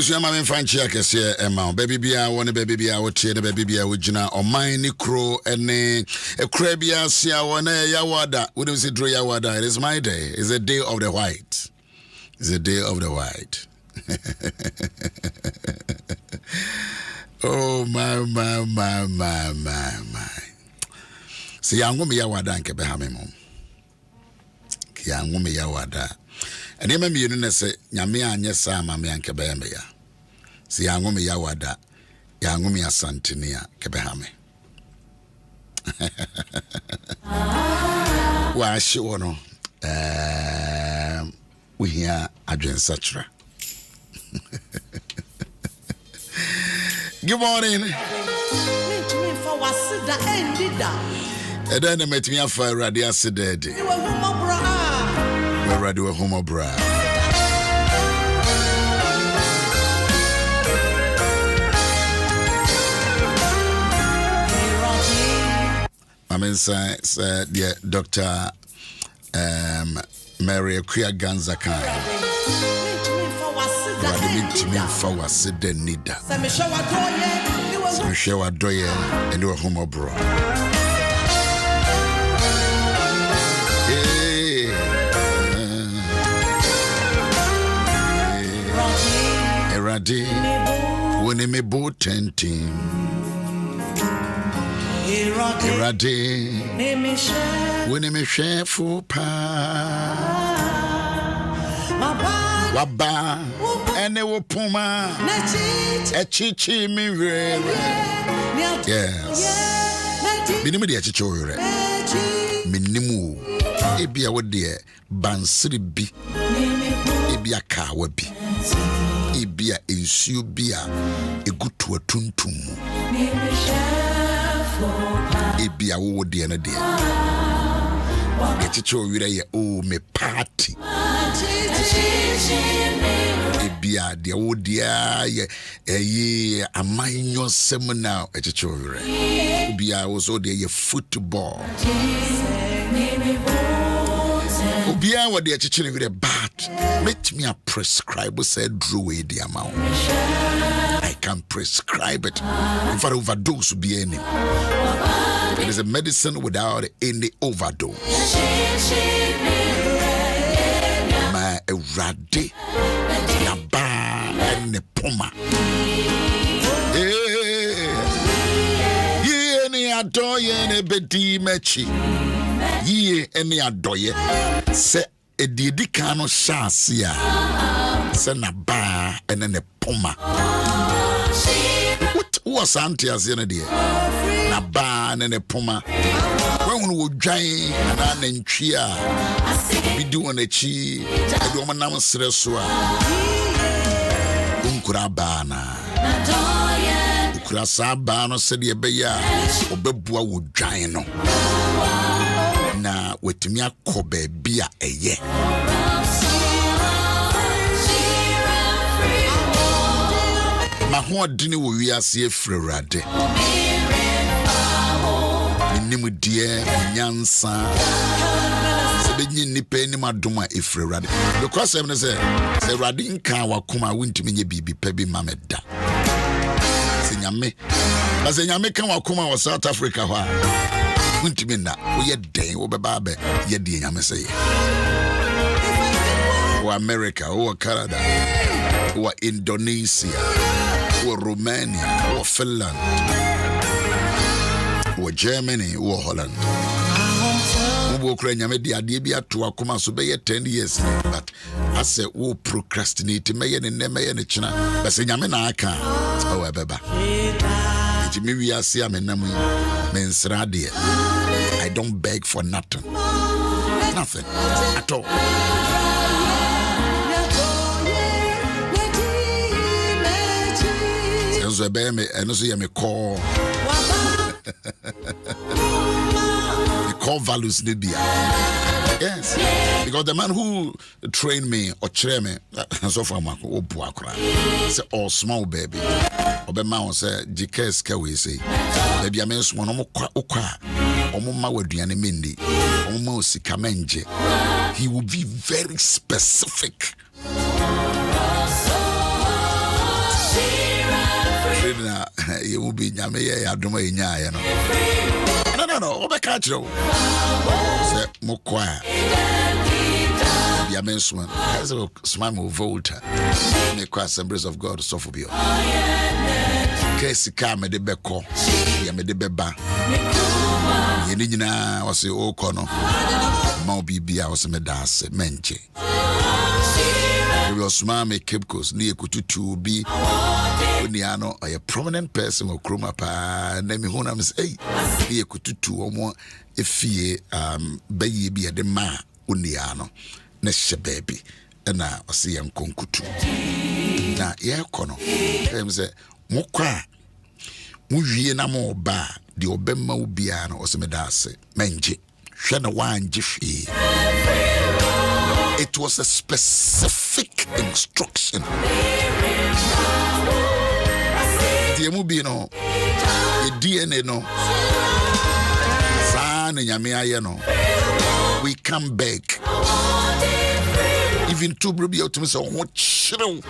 Abusu ma me fanchi akese ema baby bia woni baby bia wo tie baby bia wo gina oman ni kro ene ekra bia sia wona yawada we don't say draw yawada. It is my day. It's a day of the white. It's a day of the white. Oh my. See yangu me yawada nke be ha me mom. Ki yangu me yawada. And you may you say, Yamia and yes, I'm a man Cabamia. See, Yangumi Yawada, Yangumi Santinia, Cabahame. Why, sure, no. We hear Adom Sachra. Good morning. And then I met me a fire radio sedated. Radio Homo Bra. I mean, dear Dr. Mary Kuya Ganzakai. Radimit for was the Nida. Some show a doye and do a Homo Bra. Eradi, when me boat tenting. Eradi, when me share for pa. Waba, and they puma. A chichi me re. Yes. Minimum de chichore. Minimu. Ebia wo de bansiri bi. Ebia ka wa bi. Ebia ensuo bia egutu atuntum ebia wo de na de echicho wira ye o me party ebia de wo de ye amanyo seminar echicho wira ebia wo so de ye football Obia what they teaching with a bat. Let me a prescribe said draw a the amount. I can prescribe it. If I overdose be any. It is a medicine without any overdose. My radi, yaba and the puma. Ye any adoye any bedi mechi. Ye any adoye se edidi kano shasia se na ba ene ne poma what was anti as ene de na ba ene ne poma when wo dwan na nantwi a bidi won achi ede o nam sere so a unkura ba na ukura sa ba no se de be ya obebua wo dwan no na wetumi akobe bia eye ma ho odini wo wiase efrewrade enimu die nyansa se benyi nipa eni madoma efrewrade because em say rade nka wakoma wontumi nye bibi pa bi mameda se nyame ba se nyame kan wakoma wo South Africa ho a Untimi na we den wo beba be ye de nyame say wo America wo Canada wo Indonesia wo Romania wo Finland wo Germany wo Holland wo kura nyame de ade bi ato akoma so be ye 10 years but I say wo procrastinate me ye ne me ye ne china but say nyame na aka o beba me we are see amenamu mensrade I don't beg for nothing at all so be me eno so ye me call the core values need be yes because the man who trained me or trained me so far ma ko obu akra say all small baby obema won say GKS ka we say baby amenso no mo kwa okwa omo ma waduane mendi omo ma osika menje he will be very specific You will be Yame Adom Ahengua. No, Oba catch you. Say Mokwa. Yamensman. As a smile Volta. Make Assemblies of God Sophobio. Case Kame de Beko. Yame de Beba. Yenina was the old corner. Mobi Bia was a medase menche. Your smile make Kipkos near Kututu be Uniano, a prominent person of Kruma Pa, name Honam say, near Kututu or more if ye baby at the ma Uniano, Nesha baby, and now I see young Konkutu. Now, yeah, Cono, them say, Mokwa, Mujiana more ba, the Obema Ubiano or some medase, menje, Shana wine jiffy. It was a specific instruction. The movie no, the DNA no, San and Yamia no. We come back. Even two baby out to me so what show?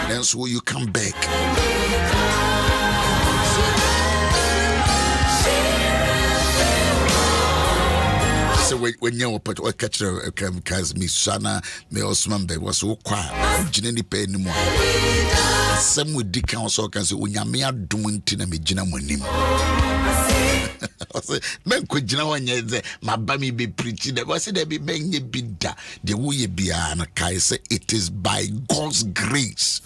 Then so you come back. So when you put a catcher because Miss Shana, me Osman Bay was so quiet, Jenny pay anymore. Some with the council can say, when you're doing Tina Mijina Monim. Men could you know when you say, my bammy be preaching, there was it be bang ye bidda, the way be an Kai say, it is by God's grace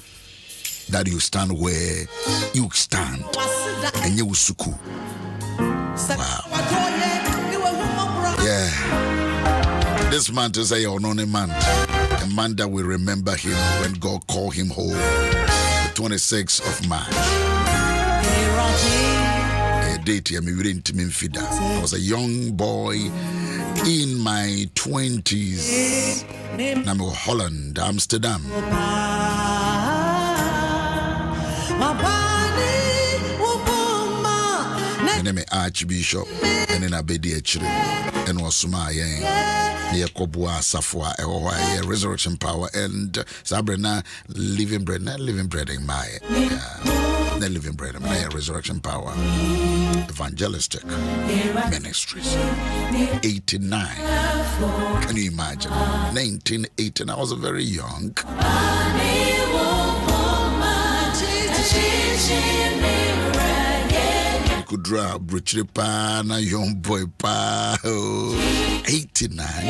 that you stand where you stand and you suku. Wow. Yeah, this man to say your known man, a man that will remember him when God called him home, the 26th of March. A date here, me didn't mean fida. I was a young boy in my 20s. I'm in Holland, Amsterdam. My name is Archbishop, and then I be the and was my near Kobua Safwa, a resurrection power, and Sabrina living bread in my the living bread, my resurrection power, evangelistic ministries. 89. Can you imagine? 1989. I was very young. Could draw Britchie Pa, na young boy Pa. 89.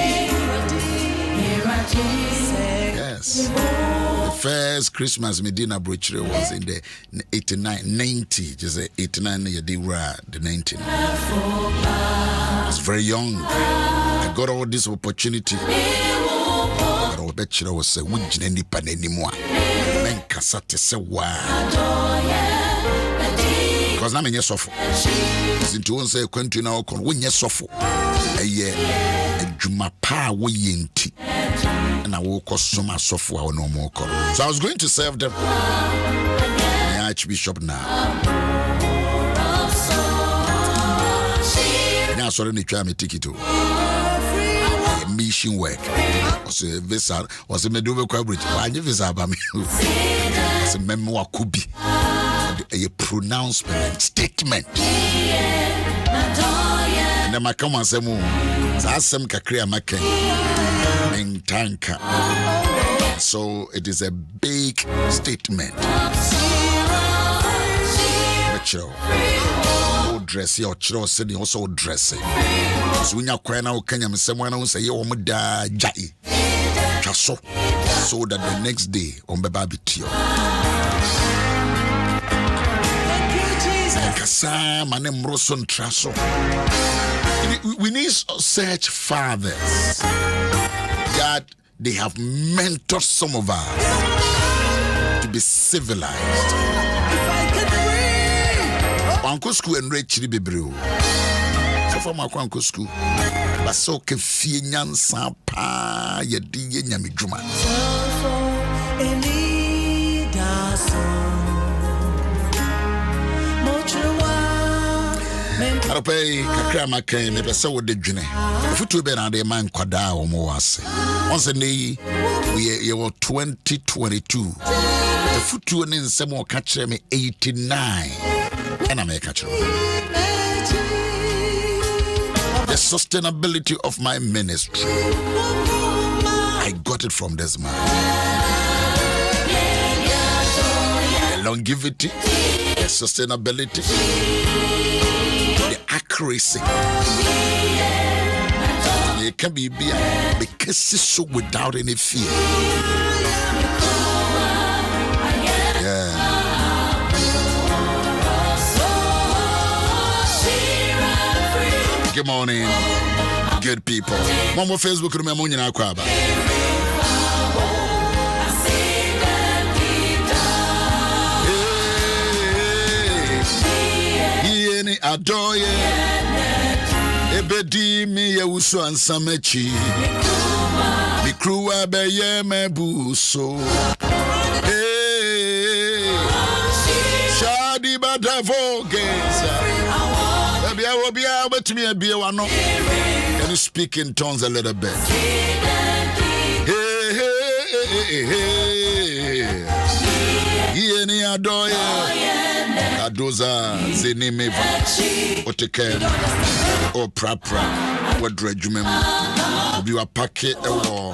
Yes. The first Christmas Medina Britchie was in the 89, 90. Just 89 year they were the 19. I was very young. I got all this opportunity. But I bet you I was a witch any pan anymore. Men cassette say wow. Because I'm in your sofa. Since you say, "Quentin, now con win your sofa." A year, a Jumapa, we yinti, and I will cost so much sofa or no more. So I was going to serve them. The Archbishop now. Now, sorry, they try me ticket to mission work. Was a visa, was a meduva coverage. Why you visa by me? It's a memoir could be. A pronouncement statement. And then I come and say, "Asem kakria maken in tanka." So it is a big statement. Dress your children also dressing. So when you're crying out, can you someone who say you want da jai? So that the next day on the barbecue. We need such fathers that they have mentored some of us to be civilized. Uncle school and rich bibru. So for my uncle school, but so kefienyan sapa yedi nyamijuma. I pay Kakrama came, maybe so would the journey. If you two been on the man Quada or more, once a day, we were 2022. futu ne nsem o ka kire me 89 and I make a true. The sustainability of my ministry, I got it from this man. The longevity, the sustainability, the accuracy. It can be because so without any fear. Yeah. Good morning, good people. Mama Facebook remember when you na kwaba. Yeni adoye. Ebedi mi Owusu-Ansah mechi. Mi kruwa beye me buso. Shadi badavo geza. Can you speak in tongues a little bit? Hey, hey, hey, Yeni adoye. Adoza zenimeva. Oteken. O prapra. Wadre jumem. Obi wa pake ewo.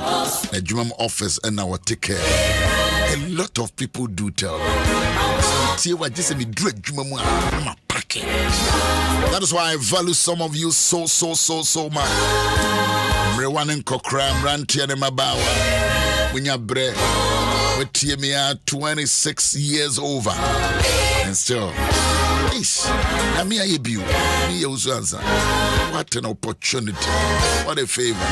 Na jumem office and na take care. A lot of people do tell. That is why I value some of you so much. Mrewanen kokram rantiane mabawa. Winya bre. Wetie me 26 years over. And still. Ish. Na me ayebiu. Me Owusu-Ansah. What an opportunity. What a favor.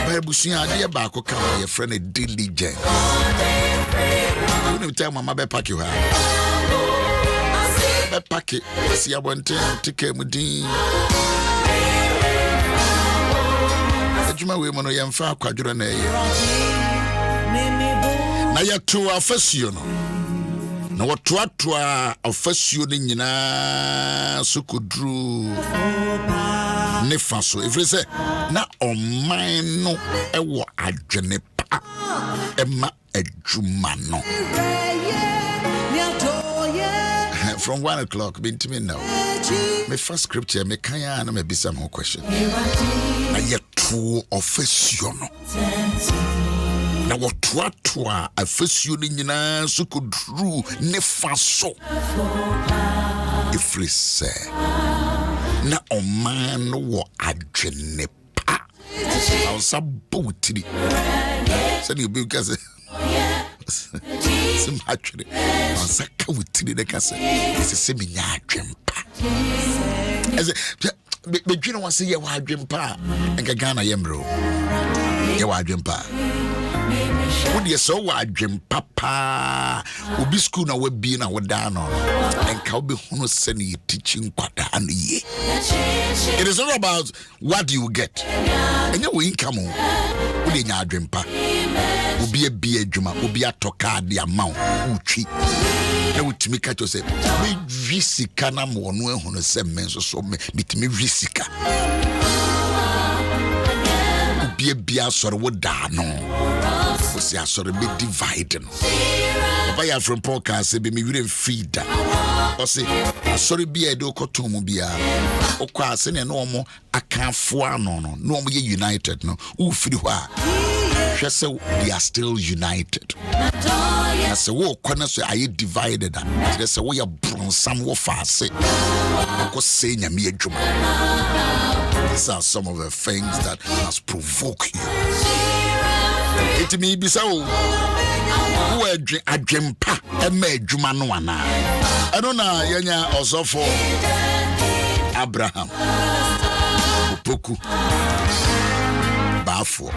Bible suya ade ba ko ka your friend a diligent. You know tell mama be pack you ha. Be pack it. See abonte take mudin. Ejuma we mono yemfa akwadworo na eye. Na ya to afasuo no. Na wotoatoa afasuo ni nyina sukudru nefa so efrese na oman no ewo adwene pa ema adwuma no. From 1 o'clock, been to me now. My first scripture, me kaya na me bisa mo question. Na ye to ofesio no. Na wotoatoa afesio ni nyina sukudru nefa so. Efrese na oman no wo adwene pa. I was sabotiri. Said you because some actually Saka with the castle. It's a semi adwempa. As a but you know what say you are adwempa and Gagana Yemro. You are adwempa. Would you so adwempa pa? Ubi school na we be na wadano and Kaubi Hono sending teaching kwata and ye. It is all about what you get. And your income would in your adwempa. Ubi a beer juma, ubi a toka the amount, uchi. I would to me catch you say, me risika na mo no hono se menso so me me risika. Ubi a beer sort of would da no. Was ya sort of be divided. Papa ya from podcast say be me wouldn't feed that. Or say, sorry be a do kotomu bia. O kwa se ne no mo aka fo no mo ye united no. U firi hwa. They are still united. As a war corner, so I divided. There's a way of some warfare. Say, saying a mere juma. These are some of the things that must provoke you. It may be so. Who a jumpa a made Jumanuana. I don't know, Yanya also for Abraham. Opoku. Bafo.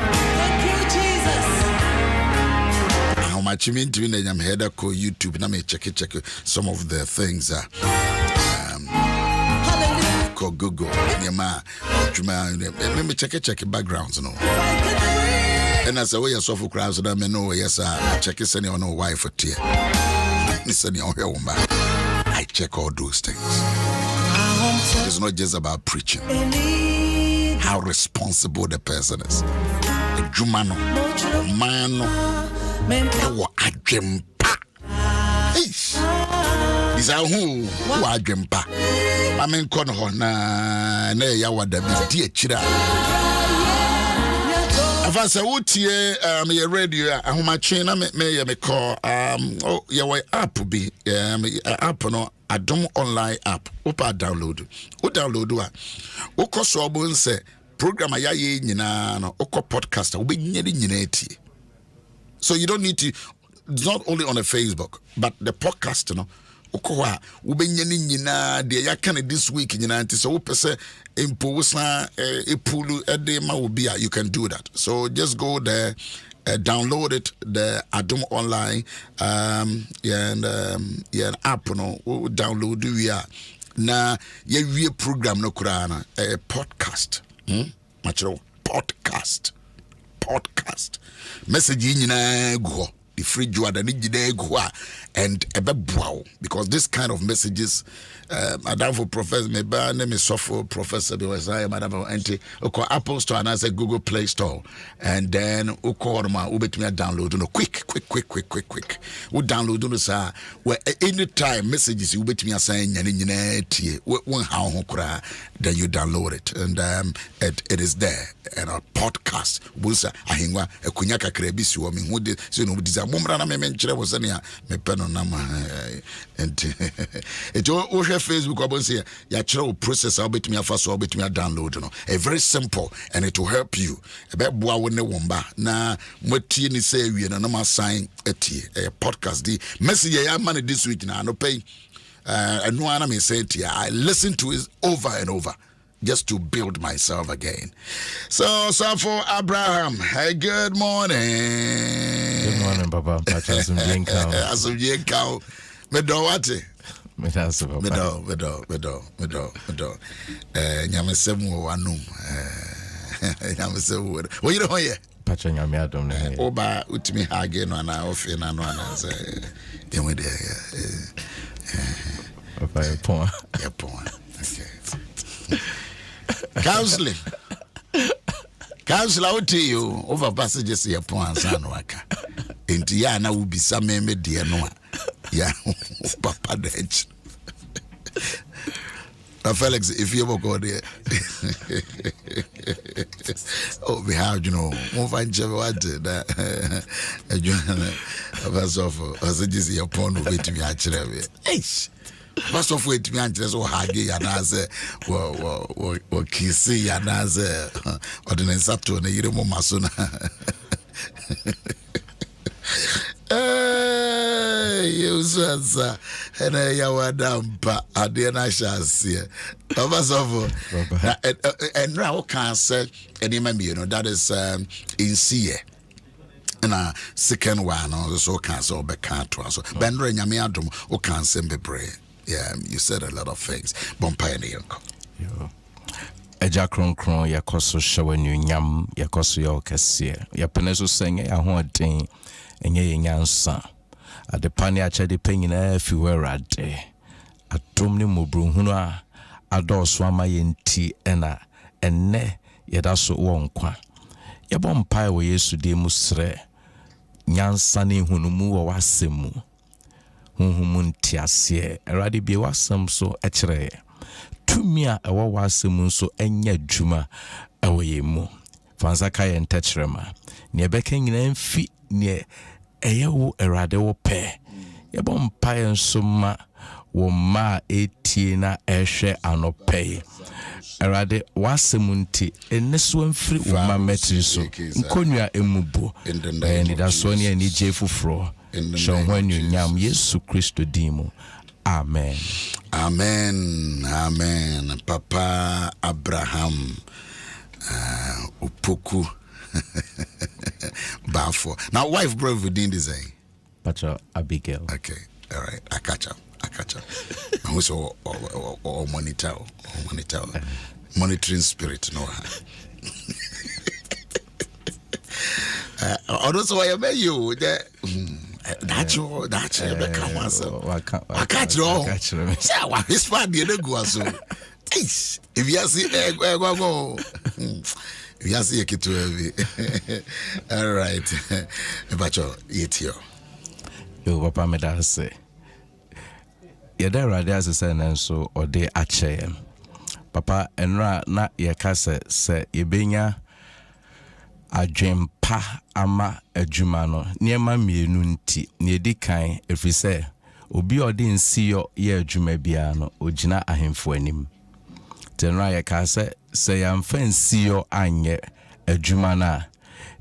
How much you mean to me? I'm head up on YouTube. Now me check some of the things. Called Google. Let me check backgrounds. No. And as a way of soft crowds, so that I know yes, check it. Any no wife for tear. Listen, I check all those things. It's not just about preaching. How responsible the person is. The Jumano, Mano, our Ajempa. say who adwempa amen kon ho na ya wada bi di akira afansa wotie me radio ahomatwe na me call your app bi app no Adom online app opa download a ukoso obonse program ayaye nyina no uko podcast ubenyedi nyina etie. So you don't need to, it's not only on a Facebook but the podcast no uko a ubenyeni nyina de yakane this week nyina nti so upese imposa epulu ede ma obi a you can do that. So just go there. Download it, the Adom online app no download we na ye program no kurana podcast machro podcast message nyina go the free juada ni jide go and ebeboa because this kind of messages madam for professor me ba na me sofo professor be was I madam enti oko Apple Store and as a Google Play Store and then oko ma ubetumi download no quick we download no sa where anytime messages ubetumi assign nyina tie won how ho kura then you download it and it is there and a podcast Owusu Ahengua akunya kakra bi si wo me hu de so no diza momra na me nkyere wo se ne me pe no na ma and it o Facebook obonse ya kire process obetumi afa so obetumi download no a very simple and it will help you ebe boa wo ne womba na motie ni say wie na ma sign etie a podcast the message ya man this week na no pay and no ana me say it I listen to it over and over just to build myself again. So for Abraham, hey, good morning. Good morning, Papa. Asumye cow. Medo wate. Medo. Nyamesemu wanum. Nyamesemu. What you know here? Pacha nyame Adom na here. Oba utimi hage no na ofe na no na say. Demo there. Papa yapon. Okay. Counseling out you over passages your points and waka. Into Yana will be some dear no. Yeah, Papa Dutch. Felix, if you ever go there, oh, we have, move on, what that as it is your pawn of it to me actually. First of all, it means just hagi and as or kissy and as ordinance up to a year more masona. Owusu-Ansah and Yawadampa at the Nasha see. And now can't say any member, that is in CA. And a second one also cancel back to us. Bendra Nyame Adom o cancel be pray. Yeah, you said a lot of things. Bompire Yanko. Eja kronkron yakoso hyewe nyam yakoso ya okese ya peneso senge ya hoden enye nyansa adepane achade panyina afiwerade atom ne mobruhunu a adoso amaye nti ena enne yedaso wonkwa yebo mpae wo Yesu de musre nyansa ne hunumu wo wasemu huhumu ntiase erade bie wasem so ekere tumia ewo wasem nso enya dwuma aweyemu fansa kaye ntechrema ne ebeka nyina mfi ne eyewo erade wo pe yebo mpae nso ma wo ma etie na ehwe anope erade wasem nti eneso mfiri wo ma metri so nkonua emubo ni daso ne ani jefufro Shonwen nyam Yesu Kristo dimo. Amen. Papa Abraham Upoku Bafo. Now wife bro within design. Pacha Abigail. Okay. All right. I catch up. Who's or monitor. Monitoring spirit no. Also why I you that that's become myself. I catch it all. Say what his father dey go so. If you see go. If you see kitu heavy. All right. Bacho eat yo. Yo papa me da say. yɛda Awurade ase sɛ ne nso ɔde akyɛ yɛn. Papa enra na yɛka sɛ yɛbɛnya adwempa ama adwuma no nneɛma mmienu nti na yɛdi kan ɛfiri sɛ obi ɔde nsiyɔ yɛ adwuma biara no ogyina ahemfo anim. Tenra yɛka sɛ yɛamfa nsiyɔ anyɛ adwuma no a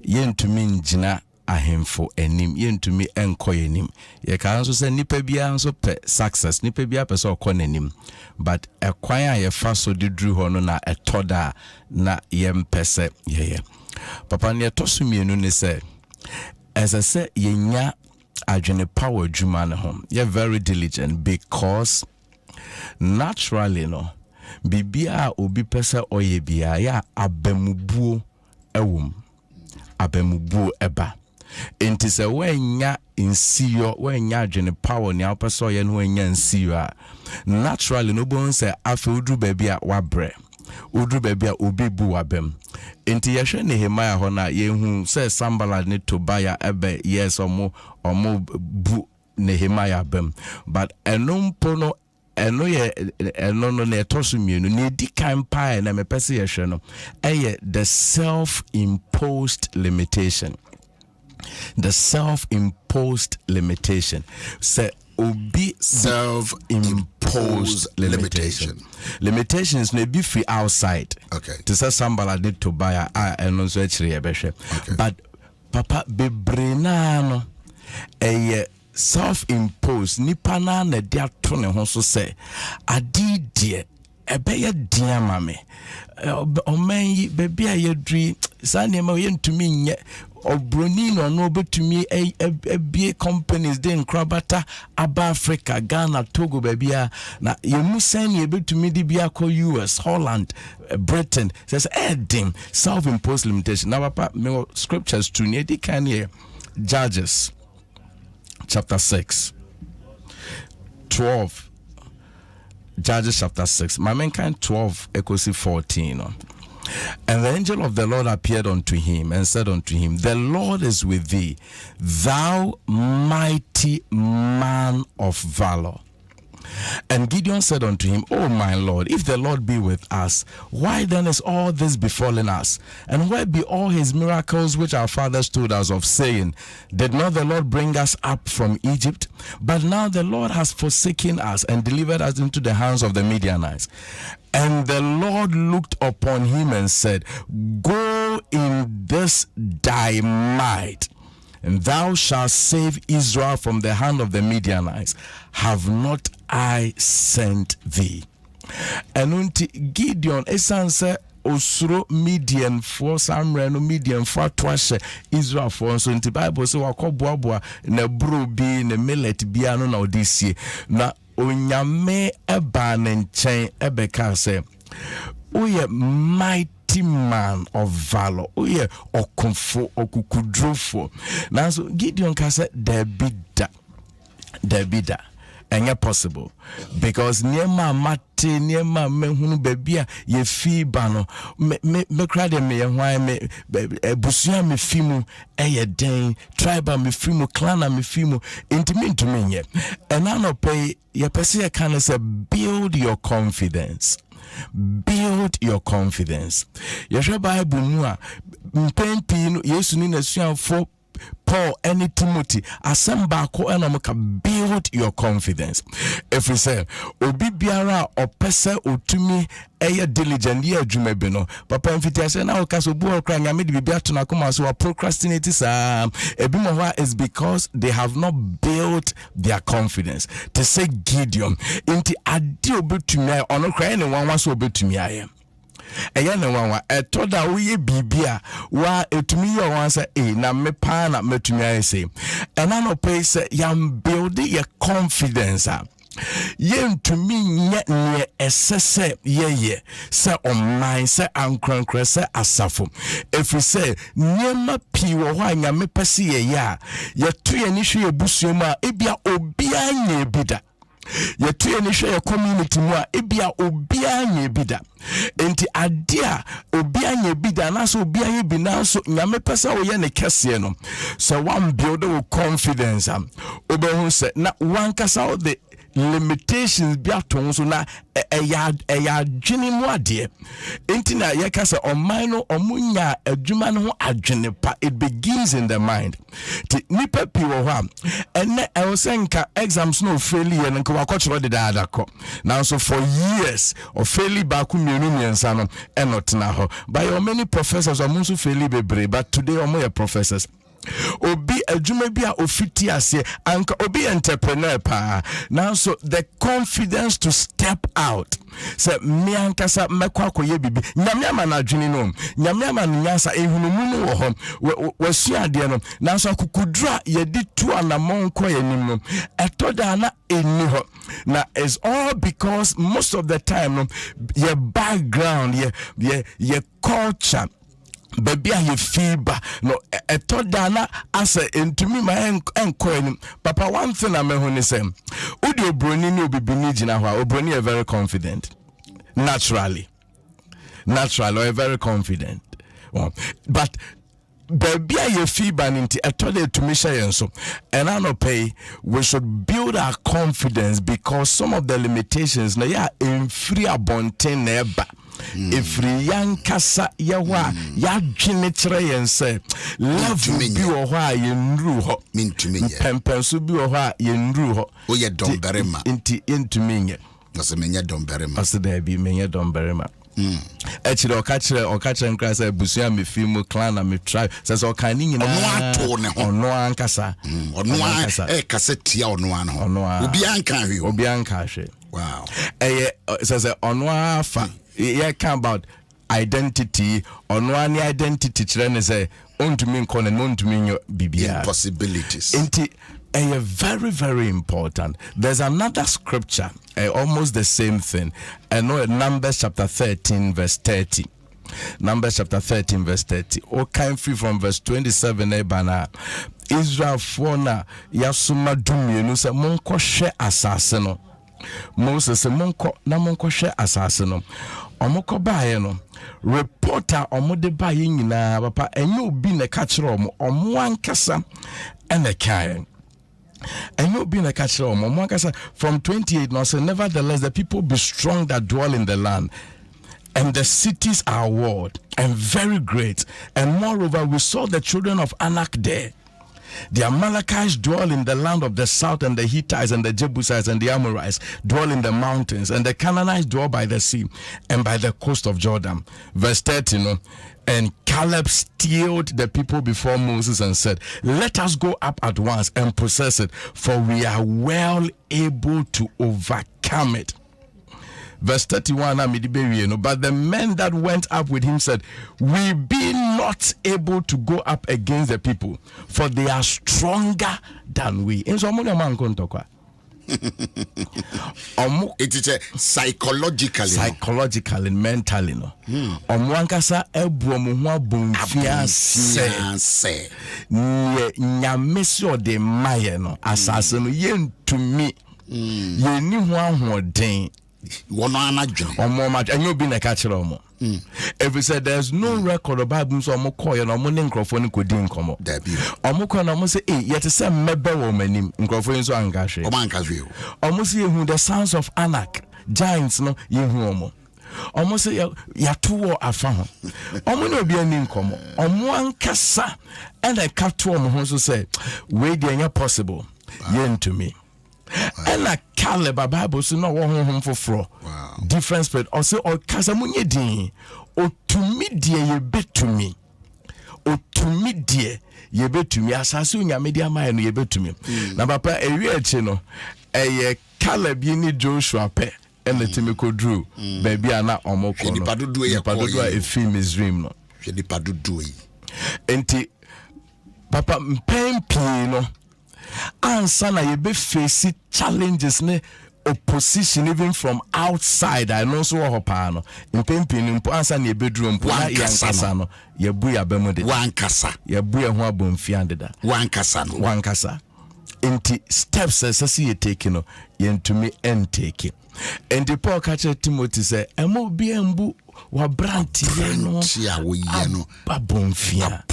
yɛntumi ngyina ahemfo anim, yɛntumi ɛnkɔ yɛnim. Yɛka nso sɛ nipa biara nso pɛ success, nipa biara pɛ sɛ ɔkɔ n'anim, but ɛkwan a yɛfa so de duru hɔ no na ɛtɔ da na yɛmpɛ sɛ yɛyɛ. Papa ne ɛtɔ so mmienu ne sɛ ɛsɛ sɛ yɛnya adwene power adwuma no ho. Yɛ very diligent because naturally no bibia obi pɛ sɛ ɔyɛ biara yɛ abamubuo ɛwom, abamubuo ɛba. Enti sɛ wanya nsiyo, wanya adwene power ne apɛ sɛ ɔyɛ no wanya nsiyo a naturally no bon sɛ afi udru baabi a wabrɛ, udru baabi a obi bu wabem. Enti yɛhwɛ Nehemiah hɔ na yɛhu sɛ Sanballat ne Tobiah ɛbɛ yes ɔmo bu Nehemiah bem, but ɛno mpo no ɛno no na ɛtɔ so mmienu na ɛdi kan paa na mepɛ sɛ yɛhwɛ no ɛyɛ the self-imposed limitation. The self-imposed limitation. Say obi self-imposed limitation. Limitations may be free outside. Okay. To say Sanballat need to buy and also actually a beshe. But Papa bebrena no a self-imposed nipana na dia tone ho so say adi die ebeye dia mame omen baby ayedri sa nema yentumi nye obroni no no betumi ebie companies de nkrabata aba Africa, Ghana, Togo baby na yemu sen ye betumi di bia ko US, Holland, Britain. Says edim self-imposed limitation. Now papa me scriptures to near the can here Judges chapter 6 12. Judges chapter 6. My mankind 12 equals 14. And the angel of the Lord appeared unto him and said unto him, the Lord is with thee, thou mighty man of valor. And Gideon said unto him, O my Lord, if the Lord be with us, why then is all this befallen us? And where be all his miracles which our fathers told us of, saying, did not the Lord bring us up from Egypt? But now the Lord has forsaken us and delivered us into the hands of the Midianites. And the Lord looked upon him and said, go in this thy might, and thou shalt save Israel from the hand of the Midianites. Have not I sent thee? And unto Gideon, esanse osuro Midian for samre no Midian for twashe Israel for so nti Bible say wakoboaboa na bro bi na millet bi ano na odisi na onyame eba ne nchen ebeka say oye mighty man of valor, oye okonfo okukudrofo. Now so Gideon ka say there be da enye possible because niema mate niema mehunu babia ye fi ba no me kra de me hwan me busua me fimu eye den tribe me fimu clan me fimu intimi nye ena no pay ye pese ye kan say build your confidence. Build your confidence. Yehwe Bible mu a mpempi no Yesu ni nasuafo Paul and Timothy assemble ko enamuka build your confidence. If we say obi biara opese otumi eye diligent ye adwuma bi no papa mfiti say na okaso bu okra nyame de bibia to na koma so procrastinate ebi mo hwa is because they have not built their confidence. To say Gideon inti ade obetumi ono kra ne wanwa so obetumi aye eya ne wanwa etoda wo ye bibia wa etumi ye wansa na me pa na metumi aye say ena no pay say yam build your confidence yentumi nye ne esese ye se online se ankrankra se asafo efi se niema pi wo ho anyame pese ye ya ye to ye ni hwe ebusuom a ebia obia nya ebida ye to ye ni hwe ye community mu a ebia obia nya ebida enti adia obia nya ebida na so obia ye bi na so nyame pese wo ye ne kese no so one build your confidence obehu se na one kasa o de limitations bi aton so na eya adwene mu ade enti na yeka se oman no omunya adwuma no ho adwene pa. It begins in the mind. Ti nipa pi wo ho ene ewosenka exams no fail ye nko wakochro de daadako now so for years of fail back mienu miensa no enotena ho by your many professors amunso fail bebre but today omo professors. Obi adwuma bi a ofiti ase anka obi entrepreneur pa now so the confidence to step out say me ankasa mekwa akoye bibi nyame ama na adwene no nyame ama nyansa ehunumu no wo ho wasua ade no now so akukudura yedi tu anamon ko yanim no etoda na eni ho na is all because most of the time no your background your culture baby a fever no etodana asa entumi ma enko enim papa one thing I mehu ni say udi obroni ni obibini gina ho obroni are very confident naturally or very confident but baby a fever nti etode etumi share so and I no pay we should build our confidence because some of the limitations na ya in free abonten na eba Every young kasa yawa ya dwene kire yense love bi wo ho a yenru ho mintumi ye pempenso bi wo ho a yenru ho o ye domberema inti intumi nye nase menye domberema ase da bi menye domberema actually okachire nkra say busua me film clan na me try say okan ni nyina ono ato ne ho ono ankasa kasa tia ono an ho obi anka hwe wow say ono afa yeah, come about identity or no any identity children say on to mean con and on to mean your BBI possibilities. Very, very important. There's another scripture, almost the same thing. I know Numbers chapter 13, verse 30. Numbers chapter 13, verse 30. All came free from verse 27. Ebana Israel fona yasuma dumye no se monko hwe asase no. Moses monko hwe asase no. Omoko bae no reporter omode bae nyina papa enye obi na ka kire omo ankasa ene kae enye obi na ka kire omo ankasa from 28 no say nevertheless the people be strong that dwell in the land and the cities are walled and very great and moreover we saw the children of Anak there. The Amalekites dwell in the land of the south, and the Hittites and the Jebusites and the Amorites dwell in the mountains, and the Canaanites dwell by the sea and by the coast of Jordan. Verse 30, and Caleb stilled the people before Moses and said, let us go up at once and possess it, for we are well able to overcome it. Verse 31, but the men that went up with him said, we be not able to go up against the people, for they are stronger than we. It is psychologically, mentally, no. Omwankasa ebuomuhwa bonfia se nyamesi ode maye no asase no yentumi yeni ho ahoden wono anadwene omo ma enyo bi na ka kire omo if we said there's no record of Bible so omo call no omo ne nkrofo ne kodi nkomo omo call no omo say yet say mebe wo manim nkrofo so angahwe omo ankahwe omo say ehu the sons of Anak giants no yehu omo omo say ya to afa ho omo ne obi ani nkomo omo ankasa and I cut to omo ho so say we dey anya possible yen to me. And a Caleb Bible so no one home for fro. Different spirit. Or say or kasamunye din. Or to me dear ye bet to me. Or to me dear ye bet to me. Asasu nya media ma no ye bet to me. Na papa ewie chino Caleb ye ni Joshua pe and the Timiko drew. Baby ana omoko no. Nipadudu a film is dream no. Nipadudu yi. Enti papa mpempi no. Answer na you be face challenges ne opposition even from outside. I know so hopa no impempin mpo answer na you be drum mpo na yankasa no ye bu ya bemude wankasa ye bu ya ho abomfia ndeda wankasa inti steps as you take no yentumi entake. And the Paul catcher Timothy say, "Emo bi embu wa branti yeno abomfia."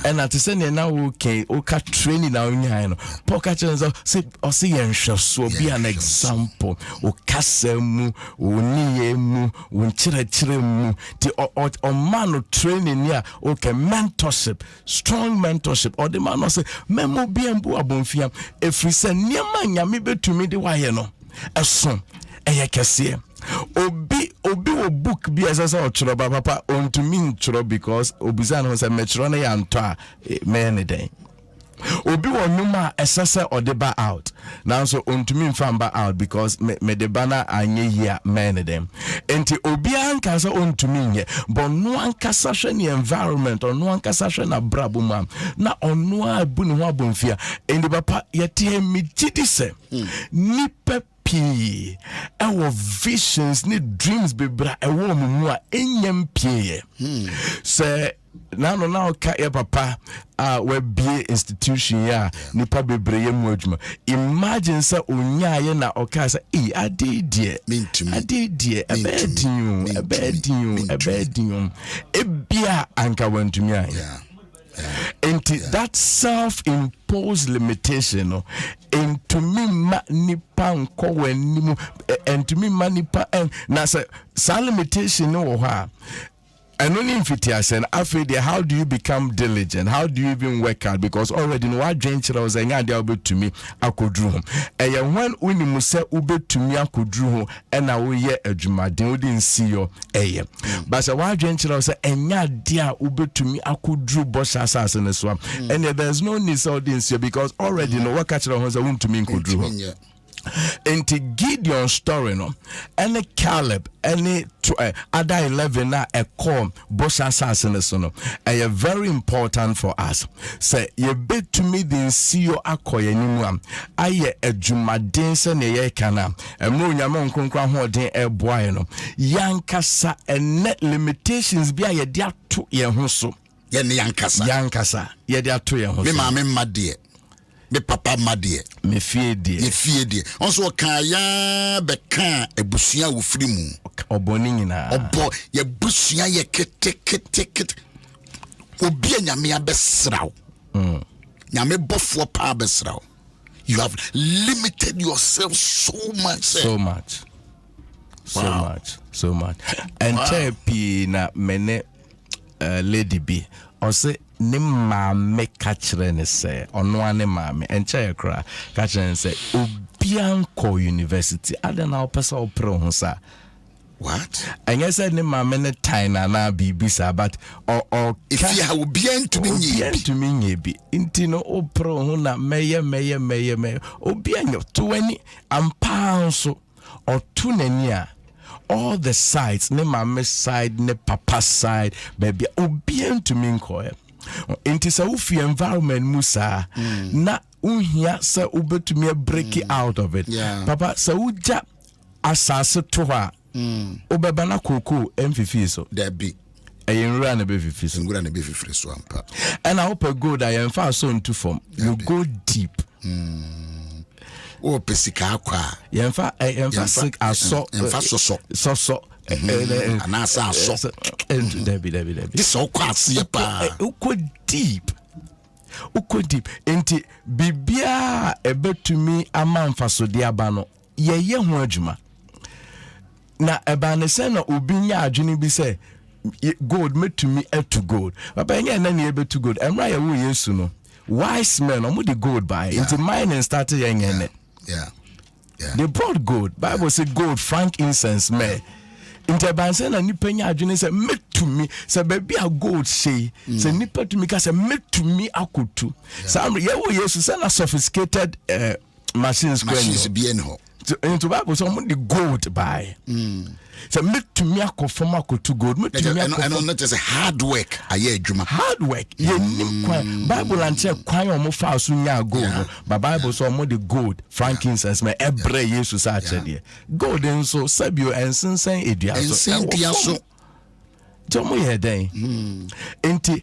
And at the same now okay, oka training now nyano. Paul catcher say yensho so be an example. Okasemu, oniyemu, unchirechiremu. The man training here, okay, mentorship, strong mentorship. Or the man say, "Memo bi embu abomfia." If we say niama nyame betumi de wa no. Eson eyekese obi wo book bi asasa ochoro ba papa ontumi nchoro because obiza no say mechoro na ya nto a me ne den obi wo numa esasa odeba out now so ontumi mfamba out because me de bana anye here me ne den enti obi anka so ontumi nye but no anka sahwe ne environment or no anka sahwe na brabo mam na ono abu ne ho abonfia enti papa yete mi gidi se nipa pie our visions need dreams be bra ewo mu a enyam pie say now ka ya papa we be institution ya nipa bebre ye mu adwuma imagine say onya ye na oka say adedie ebedin ebia anka wantumi ya. And that self-imposed limitation, and to me, nipa nko wenimu, and to me, nipa and na say limitation no ha. And only if it is and after how do you become diligent? How do you even work out? Because already no what drink I was saying ube to me I could drew home. And when we must ube to me I could drew home and I will hear a juma didn't see your but a what drink I was saying and ya dear ube to me I could drew boss assassin in the swamp. And there's no need so didn't see because already no what catcher was a wound to me could drew home. Into Gideon story no any Caleb any other 11 na a call bush assassin no a very important for us say you bet to me the CEO akoye nimu aye adwumaden se ne ye kana emu nyama nkonkran ho den e boy no yankasa net limitations bi aye de ato ye ho so ye ne yankasa ye de ato ye ho so me ma me made me papa made me fie die onso kan ya be kan ebusua wo firi mu oboni nyina obo ye busua ye kete obi anyame abesraw nyame bofo pa abesraw you have limited yourself so much and chapi na mene lady B or say ne maame kachre ne se ono ane maame encha yakra kachre ne se obianko university adana opesa opre ho sa what and you said ne maame ne taina na bibisa but or if you have obiantumi nyebi intino opre ho na meye obianyo 20 ampanso or tunania all the sides ne mama side ne papa side baby obiantumi nkoye into sa ufi environment musa na unhia sa ubetumi break out of it papa sa uja asase to ha obeba na koko mfifi so there be ayenra na be fifi so ampa and I hope go that you fa so into form you go deep o pesika akwa yemfa sick aso so anasa aso Debbie this so kwase pa uko deep enti bibia ebetumi amamfa so de aba no ye ho adwuma na eba ne se na obinya adwene bi se gold metumi to gold papa nya na ne ebetu gold emra ya wo yesu no wise men omo the gold by into mining started yengene they brought gold bible say gold frankincense me interbanse na nipa nya adwene se metumi se baby a gold say se nipa tumi ka se metumi akotu sam ye wo yesu se na sophisticated machines bi en ho into bible so the gold by so metumi akofoma akotu gold metumi akofoma and not just hard work aye adwuma hard work ye nim kwan bible anche kwan omo fa so nya gold but bible so omo the gold frankincense me ebre yesu sa achede gold enso sabio ensensen edua so Tomo ye den enti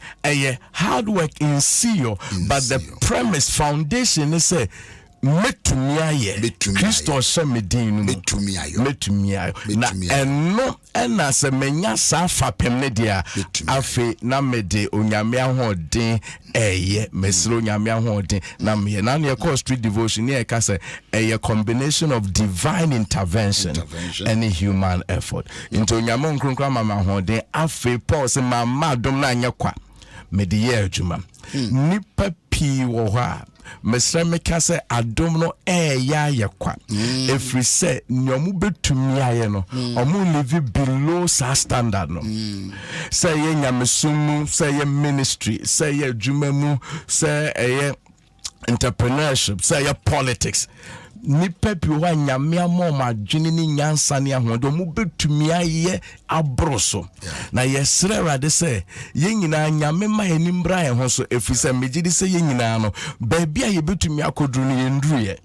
hard work in CEO but the premise foundation is say metumiaye Kristo hye medin no metumiayo na eno ena se menya sa fapem ne dia afi na mede onyame ahoden eye mesro onyame ahoden na me na ne call street devotion ne ka se a combination of divine intervention and human effort into onyame nkronkra mama ahoden afi Paul se mama dom na anya kwa mede ye adwuma nipa pi wo ha mesra meka se adom no ya yakwa every say nyomu betumi aye no omu live below sa standard no say ye nyamesumu say ye ministry say ye adwuma mu say ye entrepreneurship say ye politics nipa bi wa nyame amom adwene ni nyansa ne ahodo mu betumi aye abroso na yesre rade se ye nyina nyame ma animbra ye ho so efise megidi se ye nyina no ba bia ye betumi akodru no ye ndru ye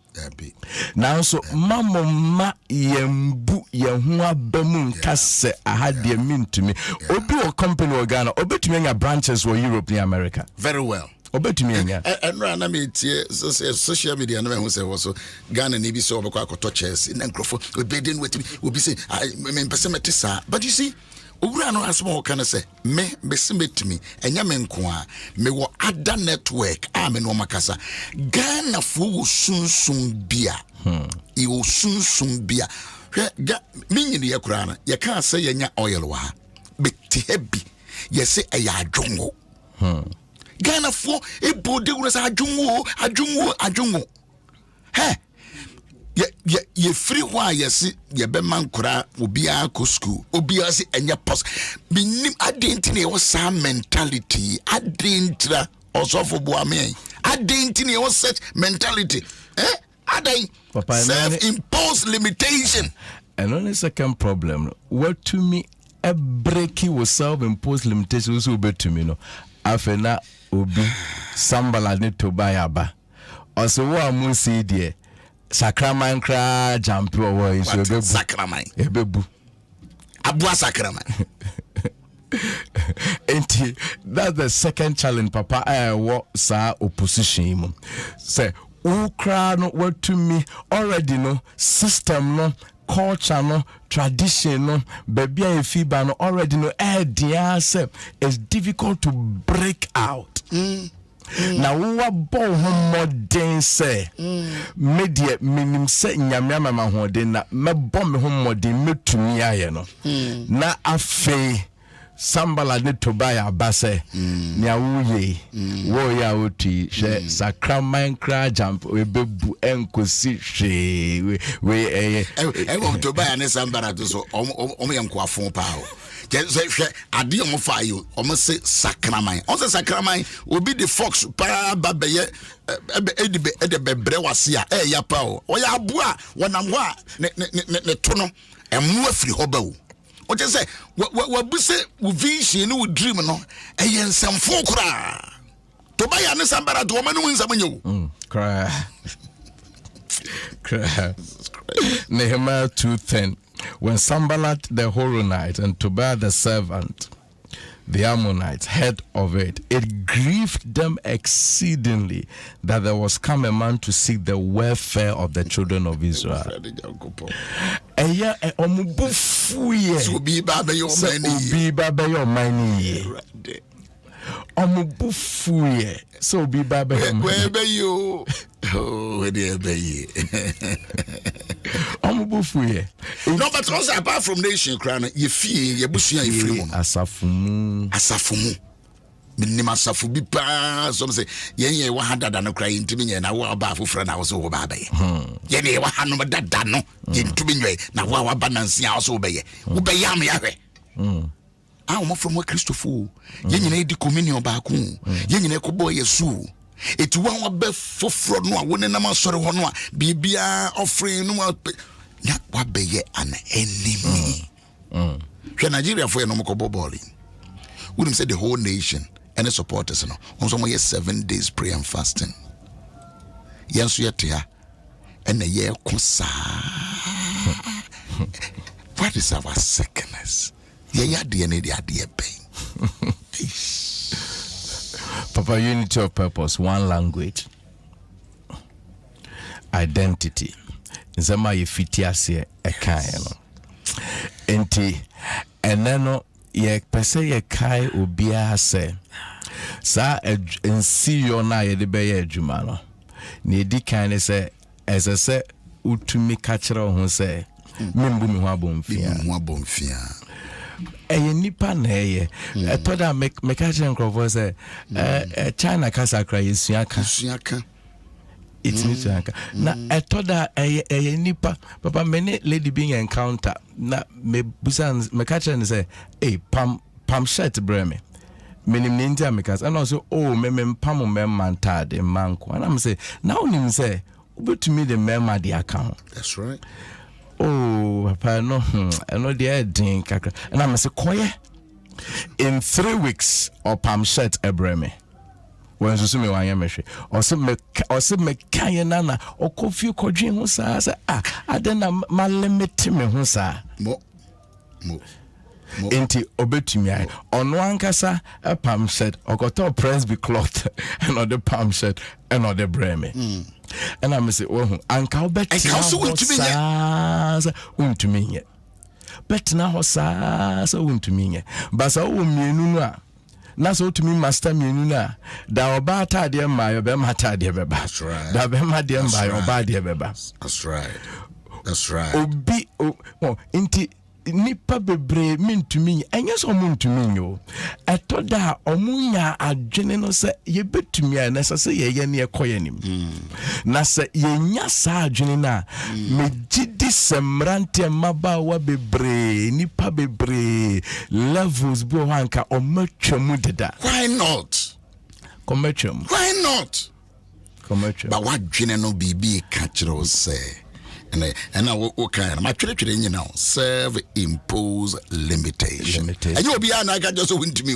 na so mamoma yembu ye ho abamu nka se ahade mintumi obi o company o Ghana obetumi anya branches wo Europe ni America very well obetumi anya enra na metie social media na me say so Ghana ni bi so obekwa akoto Chelsea na nkrofo obedin with me obi say me mpese metisa but you see owura no asmo kan say me besemetimi enya me nko a me wo ada network a me no makasa Ghana fo sunsun bia e wo sunsun bia me nyini ye kura na ye kan say yenya oil wa beti hebi ye say eya adwongo Ghana for a body was adjungo. Hey, ye free why ye see ye be man kura obia ko school obia see enya pos minim identity was some mentality adintra also for boame identity was such mentality adai self imposed limitation and only second problem what to me a breaky was self imposed limitations so be to me no afena obi sambala ne to buy aba oso wo amusi die sakraman kra jampi wo iso bebu sakraman ebebu abua sakraman enti that's the second challenge papa what sa opposition mu say ukra no what to me already no system no culture no tradition no baby and fiba no already no idea say it's difficult to break out now we bo modern say media minim say nyame mama ho de na me bo me ho modern metumi aye no na afi sambala ne to buy abase nya wuye wo ya oti she sakraman kra jump we bebu enkosi hwe we wo to buy ne sambara to so omo yanko afon pa o je hwe ade omo fa yo omo se sakraman on se sakraman obi the fox para babeye edibe edebebre wase a ya pa o ya aboa wonam ho a ne to no emu afiri ho ba o what you say? What we say? We vision, we dream, no. And some folk cry. To buy an sambara to woman wins a menu. Cry. Nehemiah 2:10. When Sambalat the Horonite and Tobiah the servant, the Ammonites, heard of it, it grieved them exceedingly that there was come a man to seek the welfare of the children of Israel. Eya omubufuye so bi ba be your money omubufuye so bi ba be your where be you oh there be ye omubufuye no but also apart from nation crown ye fie ye busua ye free mo asafumu minima safu bi pa so say ye wa hadada no kra yintimi nye na wa ba afofra na wo so wo ba ba ye ne wa hanu dada no yintumi nye na wa ba nansi a wo so wo be ye wo be yam ya hwe a wo from Christopher ye nyina di communion ba ku ye nyina ko boy yesu eti wa be fofro no a wo ne na ma sori ho no a bibia offering no na wa be ye an enemy hwe Nigeria for ye no mo ko boboli wouldn't say the whole nation and the supporters no on some 7 days prayer and fasting yanso yetia and the year kusa what is our sickness ya de ne de pain Papa, unity of purpose, one language. identity. Nsema ye fiti ase e kan no. Enti eneno ye pese ye kai obia se sa ensi yo na ye de be ye adwuma no. Na edi kan ne se esese utumi ka kire ho se membu mi ho abomfia. Eye nipa na eye etoda me ka kire nkrofo se China kasa kra yesuaka it means na etoda eye nipa papa many lady being encounter na me busan me ka kire say pam shirt breme menim ninja mekas and also me pam mantade manko and I'm say now nim say ubetumi the mema the account. That's right. Papa no I know the din kakra and I'm say koye in 3 weeks or pam shirt ebreme when so me wan yemhwe or se me kan na o kofi kodwen ho sa say adena ma limit me ho sa mo Enti obetumi ai ono ankasa a palm shirt okoto Presby cloth and other palm shirt and other breme and I say oh anka obetumi untumi nye betina ho sa untumi nye basa wo mienu no a na so utumi master mienu na da oba atade ma yo be matade beba. That's right. Da be ma de ma yo ba de beba. That's right. Obi inti nipa bebre mintumi enye so muntumi yo etoda omunya adwene no se yebetumi a na se ye ne ekoye nim na se yenya sa adwene na megidi semrante mabawa bebre nipa bebre levels bo hanka omatwamu deda. Why not? Komatwam. Why not? Komatwam. But what adwene no bibi ka kire say and now kind my church now self-imposed limitation. And you will be an I got just win to me.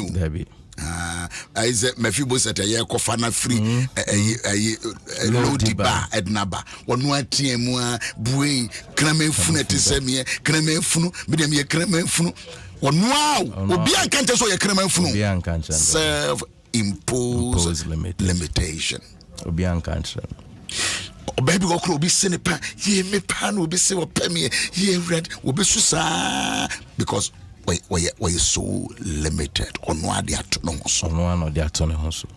I said Mephibosheth a year kofana free a load bar at Naba. One more TM buey creme funeti semie creme funu medium ye creme funu. One wow will be unconscious or your creme funu. Self-imposed limitation. Will be unconscious. Baby go be senepa ye me pan will be say or pay ye red will be so because we so limited on what they are to know so no they are to know so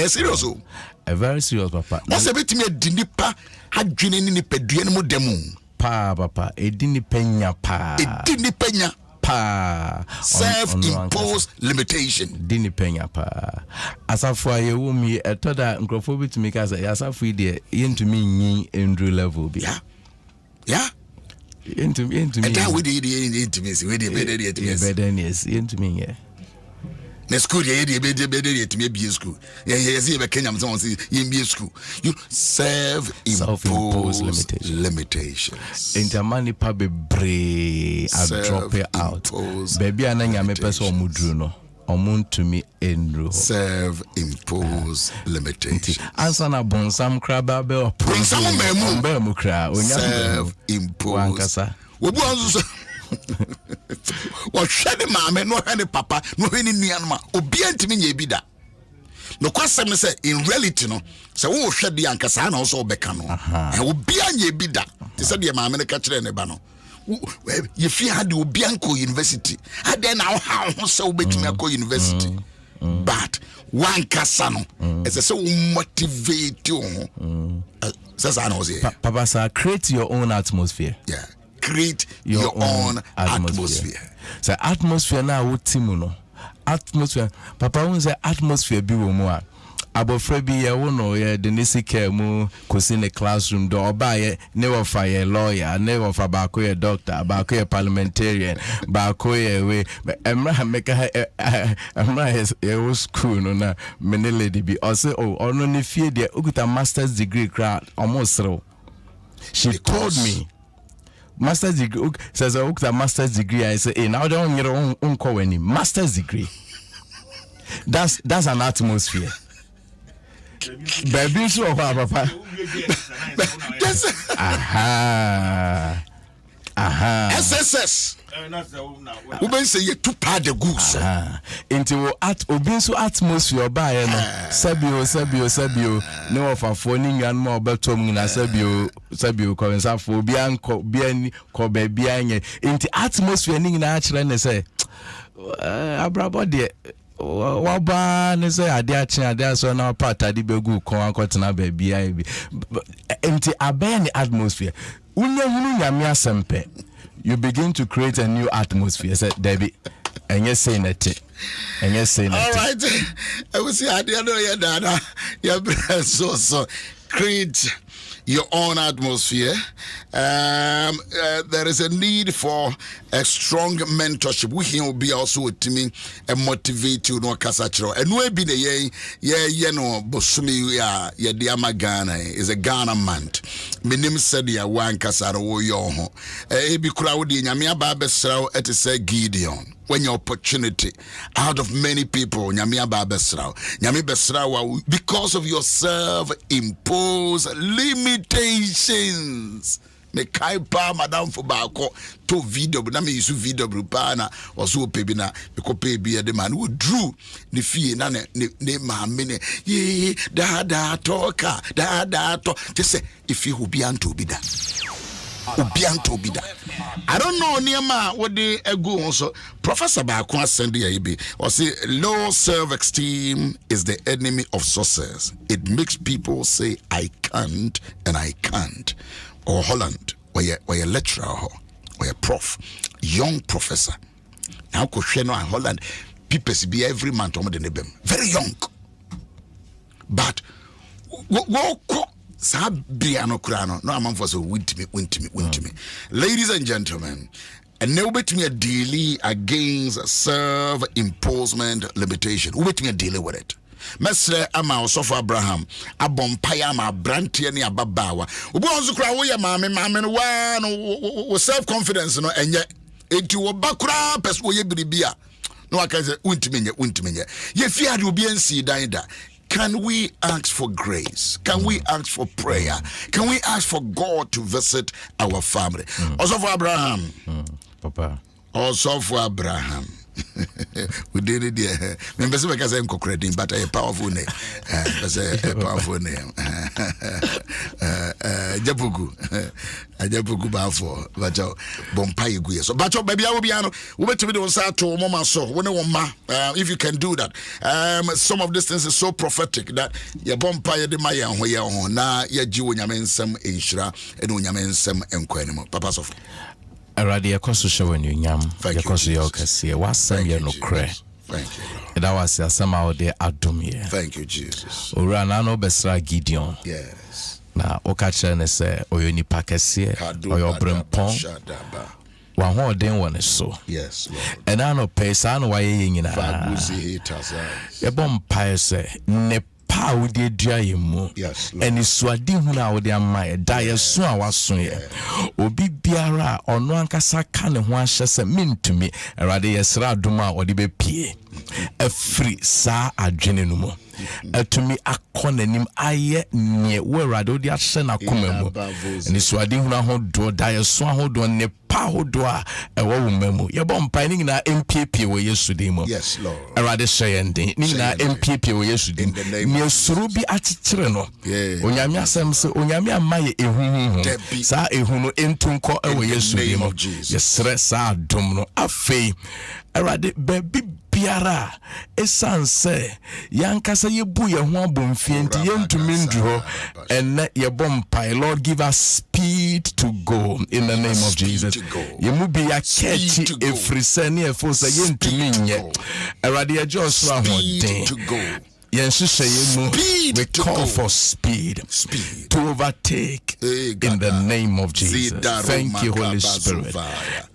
serious a very serious papa what's a bit me dinipa hadwene ni pedua no demu papa edini penya self-imposed limitation. Dini penya pa. Asafo ayewumi etoda nkrofo bitumi ka say asafo ide yentumi nyin endru level bi. Yeah. Yentumi. Eta we dey yentumi ye. Na school ye dey yetumi be school. Ye be Kenya mson say ye school. You self-imposed limitations. Intermani pa bebre I drop it out. Baby ananya me pese omudru no. Omuntumi enro. Self-imposed limitations. Answer na bonsam kraba be o. Bonsam memu kra. Self-imposed. Obu anzo what shady mamma, no any papa, no any nianma, obedient me ye bida. No question say in reality, no, so who shed the Ankasana also becano, and will be an ye bida. They said the mamma catcher and a bano. You fear had the Bianco University. I then now how so Betinaco University. But one Casano, as a so motivate you. Says I know, Papa, sir, create your own atmosphere. Yeah. Create your own atmosphere. So atmosphere na wotimu atmosphere papa won say atmosphere bi wo mu a abofra bi ye wo no ye de nisika mu kosi ne classroom do oba ye ne wo fa ye lawyer ne wo fa ba ko ye doctor ba ko ye parliamentarian ba ko ye we emra meka emra ye wo school no na me ne lady bi o say ono ne fie de okuta master's degree crowd almost through. She told me master's degree says I took the master's degree. I say, hey, now don't you call any master's degree. That's an atmosphere. Baby, so papa. Aha. Aha. SSS. Uben say you too bad the goose. Into at obinso atmosphere by Sabio no of a phoning and more betom in a Sabio coins for Bianco Bien Cobe Bianye into atmosphere ning natural and say Abrabo Waba say Adia so now part I did go Coancotana baby into a band atmosphere. Unya sempe. You begin to create a new atmosphere. Said Debbie, and you're saying it. And you're saying it. All right. I will say, I didn't know your dada. Your so create your own atmosphere. There is a need for a strong mentorship. We will be also with me and motivate you no kasachiro. And we be the no bosumi ya diama Ghana is a Ghana month. Minim said ya wan kasaro wo yo ho. Ebi kura wo di nyame aba besraw et say Gideon. When your opportunity out of many people, nyame aba besraw. Nyame besraw because of your self-imposed limitations. Me kai pa madam for bako to video na me use video pa na oso pebi na me ko pebi de man wo drew ne fie na ne ma me ne ye da talker da to just say if you be anto bi da obianto bi da. I don't know niema what they go so Professor Bako send here be or say low self-esteem is the enemy of success. It makes people say I can't and I can't. Or Holland, or a lecturer, or a prof, young professor. Now, Kosheno and Holland, people be every month, very young. But, Sabiano Krano, no, I'm for so win to me. Ladies and gentlemen, and now bet me a daily against self-imposement limitation. Who bet me a daily with it? Mesre ama osofu Abraham abompaya ma brantie ne ababawa obo onzu kra wo ye maame no wa no self confidence no enye enti wo bakura pes wo ye biribia no aka say untimi ye fiade obi ansi dan da. Can we ask for grace? Can we ask for prayer? Can we ask for God to visit our family? Osofu Abraham Papa osofu Abraham we did it there. Remember, because I'm credit, but a powerful name. A powerful name. Japuku. Japuku Bafo. But Bompai Guya. So, but baby, I will be on. We went to be on Sato, Mama. So, if you can do that. Some of these things is so prophetic that your Bompai de Maya, where you are now, your Jew and Yamen Inshra, and Yamen Sem and Quenimo. Papa Sof. Already a cost show when you yam, your cost your cassia, was some year no cray. Thank you. That was somehow the Adom here. Thank you, Jesus. Uranano Besra Gideon. Yes. Now, Okacha say, or you need Pacasia, or your brimpon. One more day one is so. Yes, Lord. And I know Pesano why in a bomb pie say, pa wo de dua yemu eni suade huna wo de ama da so a waso ye obi biara ono ankasa ka ne ho ahye se mentumi erade yesra adoma wo de be pie afri sa adwene no mu atumi akonanim aye ne wo erade wo de ahye na koma mu eni suade huna ho do da so ho do ne pa ho do a ewo wo mamu ye bom pa ni na MPP wo Yesu de mu yes Lord erade sheyende ni na MPP wo Yesu de ni suru bi achichire no onyame asem se onyame amaye ehuhu sa ehunu entunko ewo Yesu de mu yesre sa adom no afei erade baby biara esanse yankasa yebu ye ho abomfie nti yentumi ndro enne ye bompai Lord give us speed to go in the name of Jesus yemu bi ya kechi efrise ne efo se yentumi nye erade ye joso ahoden we call for speed to overtake in the name of Jesus. Thank you, Holy Spirit.